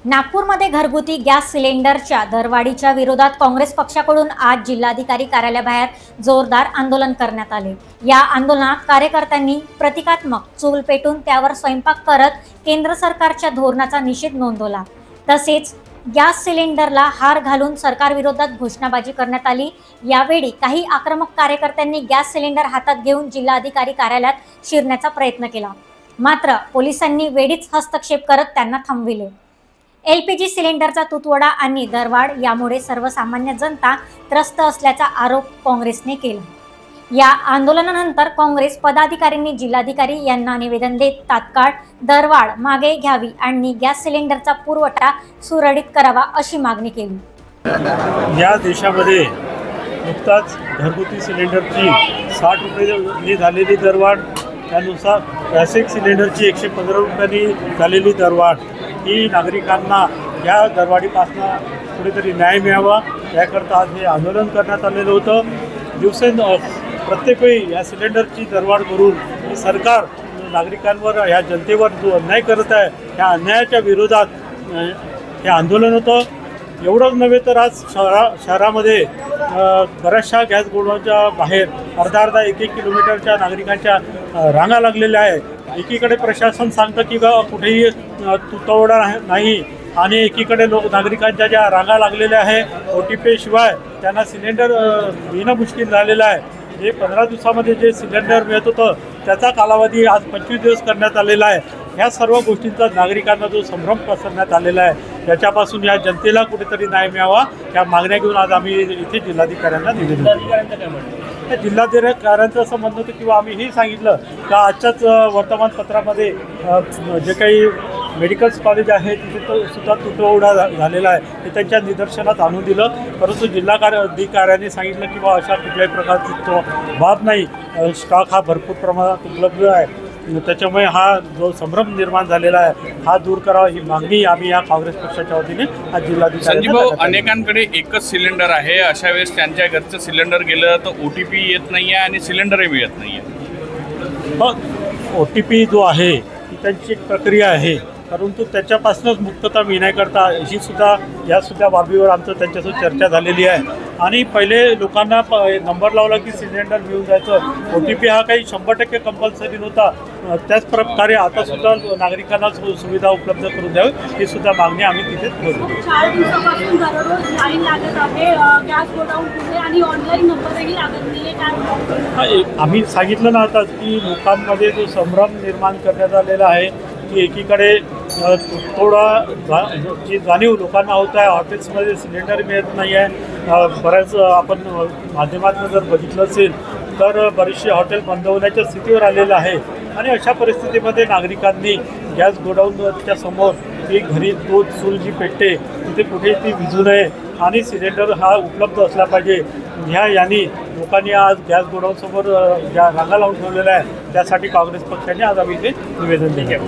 नागपूरमध्ये घरगुती गॅस सिलेंडरच्या दरवाढीच्या विरोधात काँग्रेस पक्षाकडून आज जिल्हाधिकारी कार्यालयाबाहेर जोरदार आंदोलन करण्यात आले। या आंदोलनात कार्यकर्त्यांनी प्रतिकात्मक चूल पेटून त्यावर स्वयंपाक करत केंद्र सरकारच्या धोरणाचा निषेध नोंदवला। तसेच गॅस सिलेंडरला हार घालून सरकारविरोधात घोषणाबाजी करण्यात आली। यावेळी काही आक्रमक कार्यकर्त्यांनी गॅस सिलेंडर हातात घेऊन जिल्हाधिकारी कार्यालयात शिरण्याचा प्रयत्न केला, मात्र पोलिसांनी वेळीच हस्तक्षेप करत त्यांना थांबविले। LPG सिलेंडरचा तुटवडा आणि दरवाढ यामुळे सर्वसामान्य जनता त्रस्त असल्याचा आरोप काँग्रेसने केला। या आंदोलनानंतर काँग्रेस पदाधिकाऱ्यांनी जिल्हाधिकारी यांना निवेदन देत तात्काळ दरवाढ मागे घ्यावी आणि गॅस सिलेंडरचा पुरवठा सुरळीत करावा अशी मागणी केली। या देशामध्ये नुकताच घरगुती सिलेंडरची 60 रुपये झालेली दरवाढ, त्यानुसार बेसिक सिलेंडरची 115 रुपयांनी झालेली दरवाढ ही नागरिकांना या दरवाढीपासून कुठेतरी न्याय मिळावा याकरता आज हे आंदोलन करण्यात आलेलं होतं। प्रत्येक वेळी या सिलेंडरची दरवाढ करून सरकार नागरिकांवर, ह्या जनतेवर जो अन्याय करत आहे त्या अन्यायाच्या विरोधात हे आंदोलन होतं। एवढंच नव्हे तर आज शहरामध्ये बऱ्याचशा गॅस गोडाऊनच्या बाहेर अर्धा 1 किलोमीटरच्या नागरिकांच्या रांगा लागलेल्या आहे। एकीकडे प्रशासन सांगतं की कुठेही तुटवडा नाही आणि एकीकडे नागरिकांच्या ज्या रांगा लागलेल्या आहे OTP शिवाय त्यांना सिलेंडर मिळणं मुश्किल झालेलं आहे। हे 15 दिवसामध्ये जे सिलेंडर मिळत होतं त्याचा कालावधी आज 25 दिवस करण्यात आलेला आहे। ह्या सर्व गोष्टींचा नागरिकांना जो संभ्रम पसरण्यात आलेला आहे त्याच्यापासून या जनतेला कुठेतरी न्याय मिळावा या मागण्या घेऊन आज आम्ही इथे जिल्हाधिकाऱ्यांना निवेदन दिलं। जिल्हाधिकाऱ्यांचं असं म्हणणं होतं किंवा आम्ही हे सांगितलं का आजच्याच वर्तमानपत्रामध्ये जे काही मेडिकल कॉलेज आहे तिथे सुद्धा तुटवडा झालेला आहे हे त्यांच्या निदर्शनात आणून दिलं, परंतु जिल्हाधिकाऱ्यांनी सांगितलं की बा अशा कुठल्याही प्रकारची तो बाब नाही, स्टॉक हा भरपूर प्रमाणात उपलब्ध आहे। त्याच्यामुळे हा जो संभ्रम निर्माण झालेला आहे हा दूर करावा ही मागणी आम्ही या काँग्रेस पक्षाच्या वतीने आज जिल्हाधिकारी संजीव भाऊ, अनेकांकडे एकच सिलेंडर आहे, अशा वेळेस त्यांच्या घरचं सिलेंडर गेलं तर OTP येत नाही आहे आणि सिलेंडरही मिळत नाही आहे। OTP जो आहे ही त्यांची एक प्रक्रिया आहे, परंतु त्याच्यापासूनच मुक्तता मिळण्याकरता ही सुद्धा बाबीवर आमचं त्यांच्यासोबत चर्चा झालेली आहे। आणि पहिले लोकांना नंबर लावला की सिलेंडर मिळून जायचं, OTP हा काही 100% कंपल्सरी नव्हता। त्याच प्रकारे आता सुद्धा नागरिकांना सुविधा उपलब्ध करून द्यावी ही सुद्धा मागणी आम्ही तिथे करू। 4 दिवसापासून दररोज लाईन लागत आहे गॅस गोडाऊनमध्ये आणि ऑनलाईन नंबरही लागत नाही। आम्ही सांगितलं ना आता की लोकांमध्ये जो संभ्रम निर्माण करण्यात आलेला आहे की एकीकडे थोडाची जाणीव लोकांना होत आहे, हॉटेल्समध्ये सिलेंडर मिळत नाही आहे। बऱ्याच आपण माध्यमातून जर बघितलं असेल तर बरेचसे हॉटेल बंद होण्याच्या स्थितीवर आलेलं आहे आणि अशा परिस्थितीमध्ये नागरिकांनी गॅस गोडाऊनच्या समोर ती घरी तो चूल जी पेटते तिथे कुठे ती विझू नये आणि सिलेंडर हा उपलब्ध असला पाहिजे यानी लोकांनी आज गॅस गोडाऊनसमोर ज्या रांगा लावून ठेवलेल्या आहे त्यासाठी काँग्रेस पक्षाने आज आम्ही इथे निवेदन दिले।